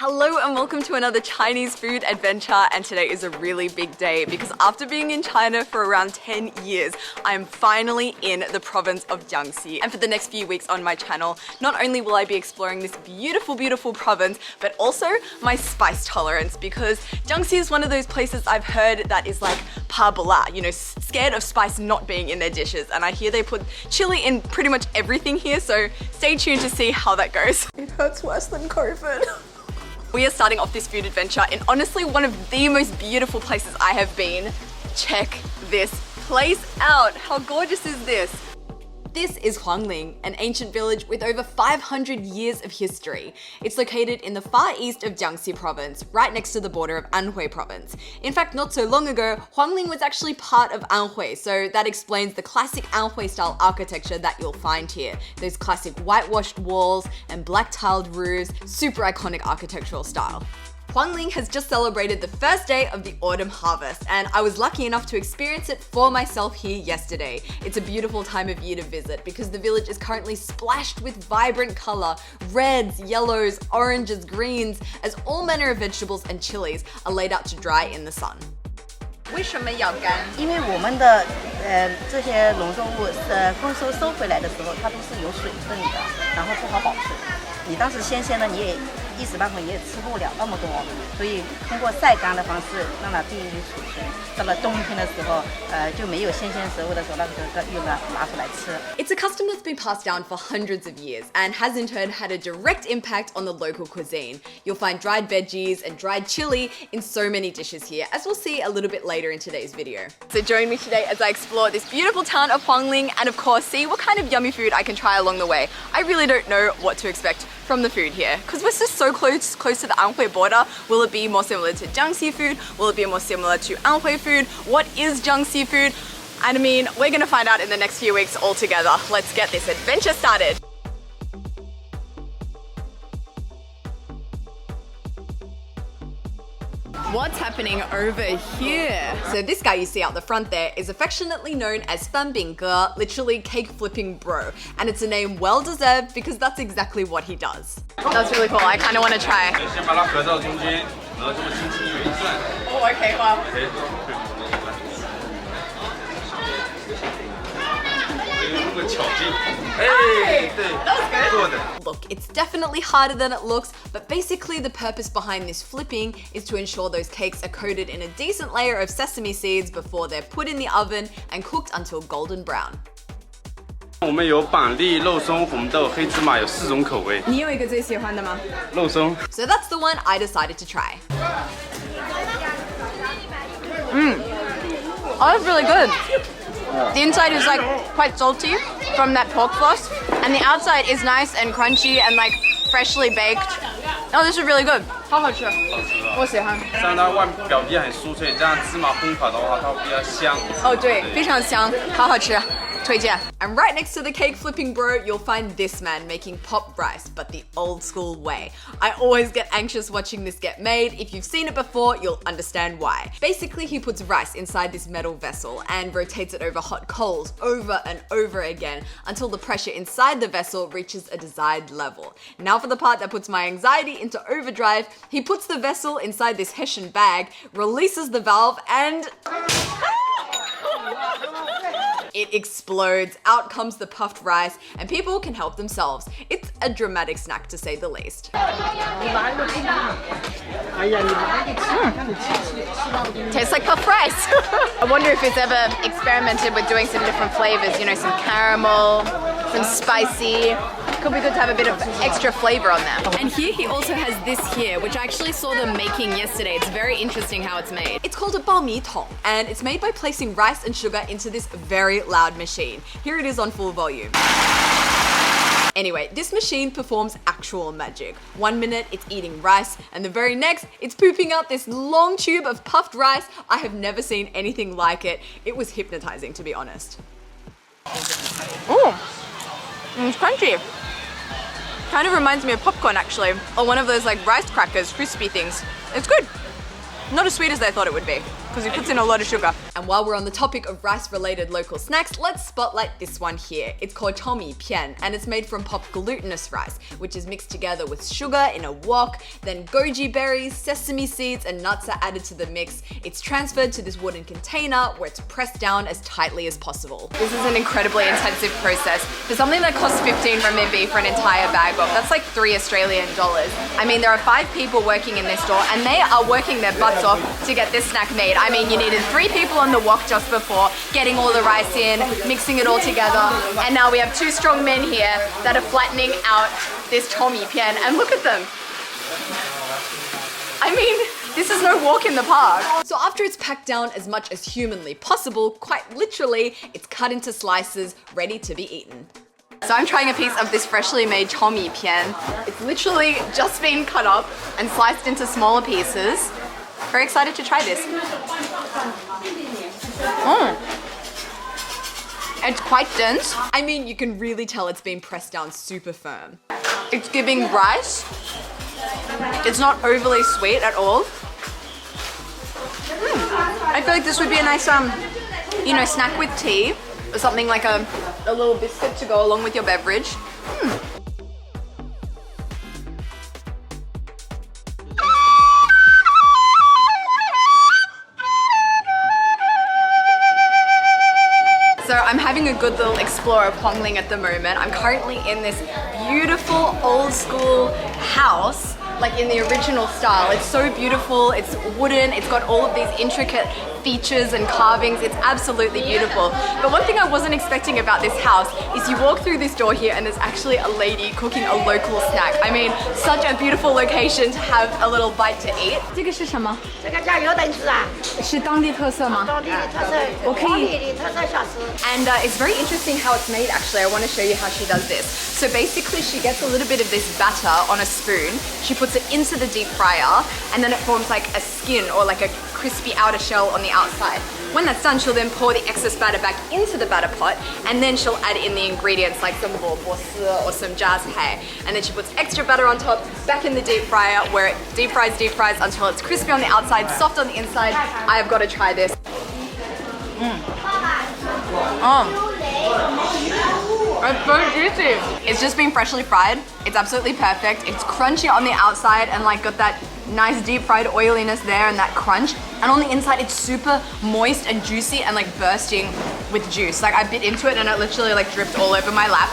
Hello and welcome to another Chinese food adventure, and today is a really big day because after being in China for around 10 years, I am finally in the province of Jiangxi. And for the next few weeks on my channel, not only will I be exploring this beautiful, beautiful province, but also my spice tolerance, because Jiangxi is one of those places I've heard that is like pa bala, you know, scared of spice not being in their dishes. And I hear they put chili in pretty much everything here, so stay tuned to see how that goes. It hurts worse than COVID. We are starting off this food adventure in honestly one of the most beautiful places I have been. Check this place out. How gorgeous is this? This is Huangling, an ancient village with over 500 years of history. It's located in the far east of Jiangxi province, right next to the border of Anhui province. In fact, not so long ago, Huangling was actually part of Anhui, so that explains the classic Anhui style architecture that you'll find here. Those classic whitewashed walls and black tiled roofs, super iconic architectural style. Huangling has just celebrated the first day of the autumn harvest, and I was lucky enough to experience it for myself here yesterday. It's a beautiful time of year to visit because the village is currently splashed with vibrant color, reds, yellows, oranges, greens, as all manner of vegetables and chilies are laid out to dry in the sun. 为什么要干？因为我们的这些农作物是丰收回来的时候，它都是有水分的，然后不好保存。你当时鲜鲜的，你也一时半会你也吃不了那么多，所以通过晒干的方式让它便于储存。到了冬天的时候，就没有新鲜食物的时候，那个就又拿出来吃。It's a custom that's been passed down for hundreds of years and has in turn had a direct impact on the local cuisine. You'll find dried veggies and dried chili in so many dishes here, as we'll see a little bit later in today's video. So join me today as I explore this beautiful town of Huangling and of course see what kind of yummy food I can try along the way. I really don't know what to expect from the food here because we're just so close to the Anhui border. Will it be more similar to Jiangxi food? Will it be more similar to Anhui food? What is Jiangxi food? And I mean, we're gonna find out in the next few weeks all together. Let's get this adventure started. What's happening over here? So this guy you see out the front there is affectionately known as Fan Bing Ge, literally cake flipping bro. And it's a name well deserved because that's exactly what he does. That's really cool, I kind of want to try. Oh, okay, wow. Hey, that was good. Look, it's definitely harder than it looks, but basically the purpose behind this flipping is to ensure those cakes are coated in a decent layer of sesame seeds before they're put in the oven and cooked until golden brown. 我们有板栗、肉松、红豆、黑芝麻，有4种口味。你有一个最喜欢的吗？肉松。So that's the one I decided to try. Oh, that's really good. The inside is like quite salty from that pork floss, and the outside is nice and crunchy and like freshly baked. Oh, this is really good. 好好吃，我喜欢。像它外表皮很酥脆，这样芝麻烘烤的话，它会比较香。哦，对，非常香，好好吃。And right next to the cake flipping bro, you'll find this man making pop rice, but the old school way. I always get anxious watching this get made. If you've seen it before, you'll understand why. Basically, he puts rice inside this metal vessel and rotates it over hot coals over and over again until the pressure inside the vessel reaches a desired level. Now for the part that puts my anxiety into overdrive, he puts the vessel inside this Hessian bag, releases the valve and... It explodes, out comes the puffed rice, and people can help themselves. It's a dramatic snack to say the least. Tastes like puffed rice. I wonder if it's ever experimented with doing some different flavors, you know, some caramel, some spicy. Could be good to have a bit of extra flavor on that. And here he also has this here, which I actually saw them making yesterday. It's very interesting how it's made. It's called a bao mi tong, and it's made by placing rice and sugar into this very loud machine. Here it is on full volume. Anyway, this machine performs actual magic. 1 minute it's eating rice, and the very next it's pooping out this long tube of puffed rice. I have never seen anything like it. It was hypnotizing, to be honest. Oh, it's crunchy. Kind of reminds me of popcorn actually, or one of those like rice crackers, crispy things. It's good. Not as sweet as I thought it would be. because it puts in a lot of sugar. And while we're on the topic of rice-related local snacks, let's spotlight this one here. It's called chomi pian, and it's made from popped glutinous rice, which is mixed together with sugar in a wok, then goji berries, sesame seeds, and nuts are added to the mix. It's transferred to this wooden container where it's pressed down as tightly as possible. This is an incredibly intensive process. For something that costs 15 renminbi for an entire bag of, that's like $3 Australian. I mean, there are 5 people working in this store, and they are working their butts off to get this snack made. I mean, you needed 3 people on the wok just before, getting all the rice in, mixing it all together, and now we have 2 strong men here that are flattening out this chomi pian, and look at them. I mean, this is no walk in the park. So after it's packed down as much as humanly possible, quite literally, it's cut into slices, ready to be eaten. So I'm trying a piece of this freshly made chomi pian. It's literally just been cut up and sliced into smaller pieces. Very excited to try this. It's quite dense. I mean, you can really tell it's been pressed down super firm. It's giving rice. It's not overly sweet at all. I feel like this would be a nice, snack with tea, or something like a little biscuit to go along with your beverage. So I'm having a good little explore of Hongling at the moment. I'm currently in this beautiful old school house, like in the original style. It's so beautiful, it's wooden, it's got all of these intricate features and carvings. It's absolutely beautiful. But one thing I wasn't expecting about this house is you walk through this door here and there's actually a lady cooking a local snack. I mean, such a beautiful location to have a little bite to eat. 这个是什么？这个叫油灯子啊，是当地特色吗？当地的特色，我可以。当地的特色小吃。And it's very interesting how it's made actually. I want to show you how she does this. So basically she gets a little bit of this batter on a spoon, she puts it into the deep fryer, and then it forms like a skin or like a crispy outer shell on the outside. When that's done, she'll then pour the excess batter back into the batter pot, and then she'll add in the ingredients like some bosi or some jiangxi, and then she puts extra batter on top, back in the deep fryer, where it deep fries until it's crispy on the outside, soft on the inside. I have got to try this. It's so juicy. It's just been freshly fried. It's absolutely perfect. It's crunchy on the outside and like got that nice deep fried oiliness there and that crunch. And on the inside, it's super moist and juicy and like bursting with juice. Like I bit into it and it literally like dripped all over my lap.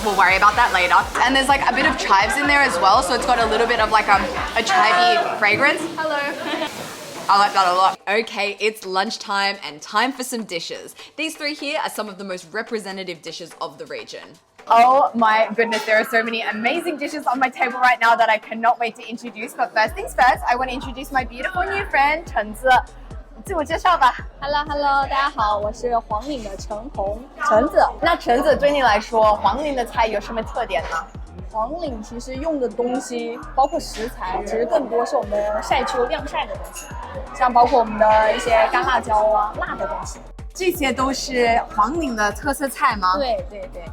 We'll worry about that later. And there's like a bit of chives in there as well. So it's got a little bit of like a chivey fragrance. Hello. I like that a lot. Okay, it's lunchtime and time for some dishes. These 3 here are some of the most representative dishes of the region. Oh my goodness, there are so many amazing dishes on my table right now that I cannot wait to introduce. But first things first, I want to introduce my beautiful new friend, 橙子。自我介绍吧。Hello， 大家好，我是黄岭的橙红橙子。那橙子对你来说，黄岭的菜有什么特点呢？黄岭其实用的东西，包括食材，其实更多是我们晒秋晾晒的东西，像包括我们的一些干辣椒啊、辣的东西。这些都是黄岭的特色菜吗？对。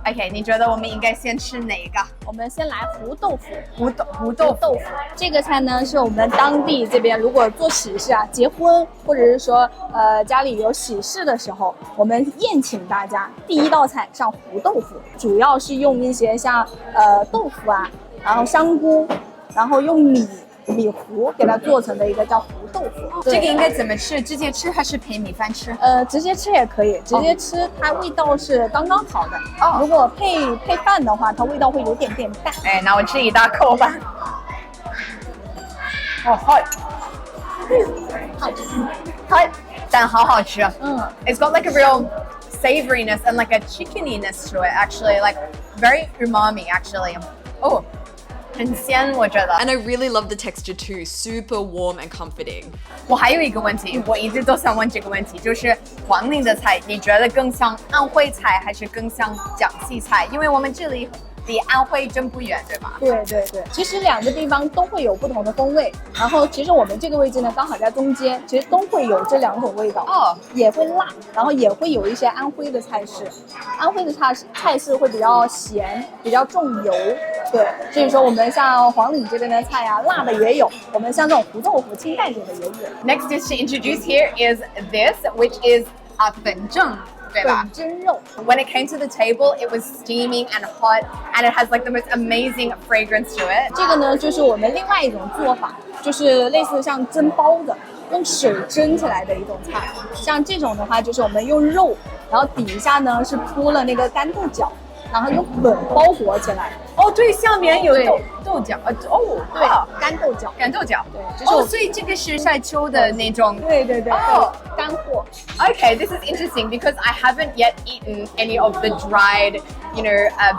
OK， 你觉得我们应该先吃哪一个？我们先来糊豆腐。糊豆腐。这个菜呢，是我们当地这边如果做喜事啊、结婚，或者是说家里有喜事的时候，我们宴请大家，第一道菜上糊豆腐，主要是用一些像豆腐啊，然后香菇，然后用米糊给它做成的一个叫糊豆腐。这个应该怎么吃？直接吃还是配米饭吃？直接吃也可以，直接吃它味道是刚刚好的。如果配饭的话，它味道会有点淡。哎，那我吃一大口吧。好但好好吃。It's got like a real savoriness and like a chickeniness to it actually, like very umami actually. Oh. 很鲜我觉得 And I really love the texture too, super warm and comforting. 我还有一个问题，我一直都想问这个问题，就是黄岭的菜，你觉得更像安徽菜还是更像江西菜？因为我们这里离安徽真不远，对吧？对对对，其实两个地方都会有不同的风味，然后其实我们这个位置呢刚好在中间，其实都会有这两种味道，也会辣，然后也会有一些安徽的菜式，安徽的菜式会比较咸，比较重油，对，所以说我们像黄岭这边的菜啊，辣的也有，我们像这种糊豆腐清淡点的也有。Next dish to introduce here is this, which is 粉蒸。对吧？粉蒸肉。When it came to the table, it was steaming and hot, and it has like the most amazing fragrance to it. 这个呢，就是我们另外一种做法，就是类似像蒸包子，用水蒸起来的一种菜。像这种的话，就是我们用肉，然后底下呢是铺了那个干豆角，然后用粉包裹起来。哦，对，下面有豆角，对，干豆角，干豆角，对，所以这个是晒秋的那种，对，干货。Okay, this is interesting because I haven't yet eaten any of the dried,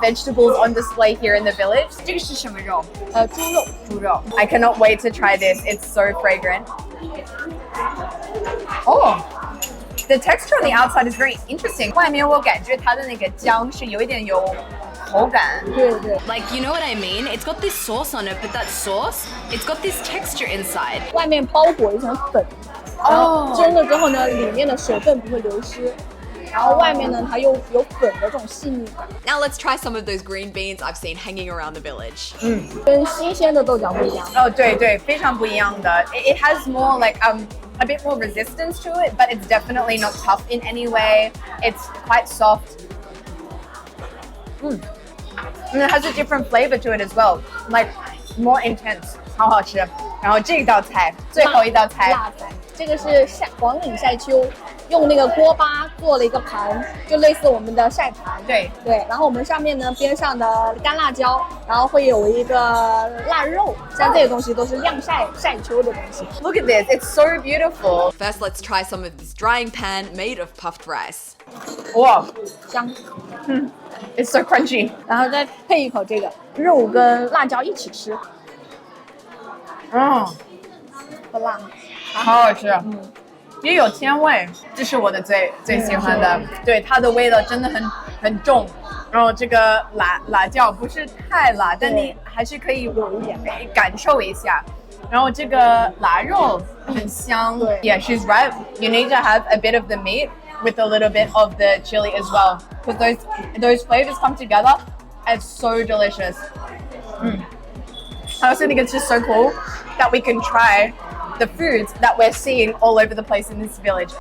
vegetables on display here in the village. 这个是什么肉？猪肉。I cannot wait to try this. It's so fragrant. Oh. The texture on the outside is very interesting. 外面我感觉它的那个姜是有一点有口感。对。Like, you know what I mean? It's got this sauce on it, but that sauce, it's got this texture inside. 外面包裹一层粉，然后蒸了之后呢，里面的水分不会流失。然后外面呢，它又有粉的这种细腻感。Now let's try some of those green beans I've seen hanging around the village. 跟新鲜的豆角不一样。哦，对，非常不一样的。It has more like a bit more resistance to it, but it's definitely not tough in any way. It's quite soft. And it has a different flavor to it as well, like more intense. 好好吃。然后这道菜，最后一道菜，辣菜，这个是黄岭晒秋，用那个锅巴做了一个盘，就类似我们的晒盘。对，然后我们上面呢边上的干辣椒，然后会有一个腊肉，像这些东西都是晾晒秋的东西。Look at this, it's so beautiful. First, let's try some of this drying pan made of puffed rice. 哇，香。It's so crunchy. 然后再配一口这个肉跟辣椒一起吃。不辣，好好吃。也有甜味，这是我的最喜欢的。对，它的味道真的很重。然后这个辣椒不是太辣，但你还是可以有一点感受一下。然后这个腊肉很香。Yeah, she's right. You need to have a bit of the meat with a little bit of the chili as well, because those flavors come together. And it's so delicious. I also think it's just so cool that we can try the foods that we're seeing all over the place in this village.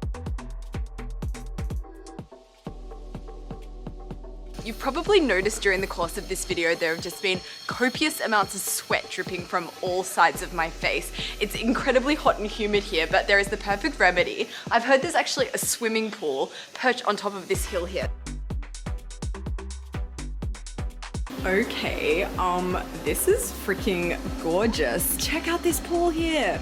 You've probably noticed during the course of this video there have just been copious amounts of sweat dripping from all sides of my face. It's incredibly hot and humid here, but there is the perfect remedy. I've heard there's actually a swimming pool perched on top of this hill here. Okay, this is freaking gorgeous. Check out this pool here.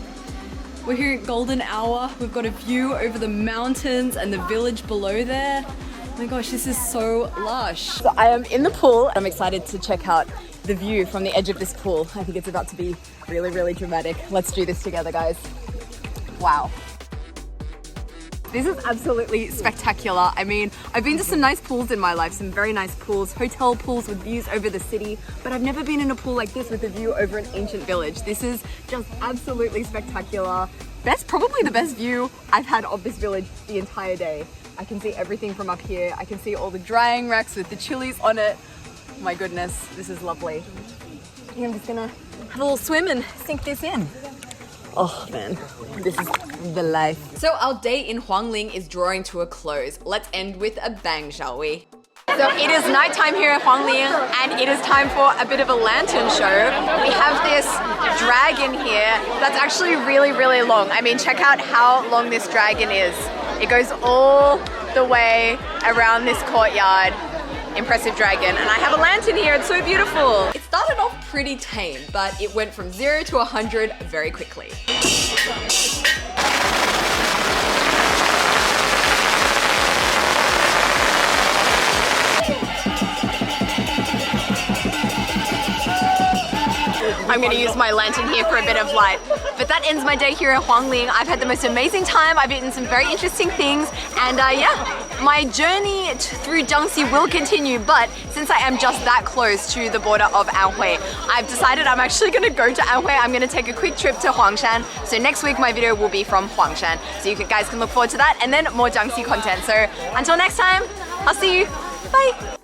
We're here at golden hour. We've got a view over the mountains and the village below there. Oh my gosh, this is so lush. So I am in the pool. I'm excited to check out the view from the edge of this pool. I think it's about to be really, really dramatic. Let's do this together, guys. Wow. This is absolutely spectacular. I mean, I've been to some nice pools in my life, some very nice pools, hotel pools with views over the city, but I've never been in a pool like this with a view over an ancient village. This is just absolutely spectacular. Probably the best view I've had of this village the entire day. I can see everything from up here. I can see all the drying racks with the chilies on it. My goodness, this is lovely. I think I'm just gonna have a little swim and sink this in. Oh man, this is the life. So our day in Huangling is drawing to a close. Let's end with a bang, shall we? So it is nighttime here at Huangling and it is time for a bit of a lantern show. We have this dragon here that's actually really, really long. I mean, check out how long this dragon is. It goes all the way around this courtyard. Impressive dragon. And I have a lantern here, it's so beautiful. It started off pretty tame, but it went from 0 to 100 very quickly. I'm gonna use my lantern here for a bit of light. But that ends my day here at Huangling. I've had the most amazing time. I've eaten some very interesting things and yeah, My journey through Jiangxi will continue, but since I am just that close to the border of Anhui, I've decided I'm actually gonna go to Anhui. I'm gonna take a quick trip to Huangshan. So next week my video will be from Huangshan. So you guys can look forward to that and then more Jiangxi content. So until next time, I'll see you. Bye.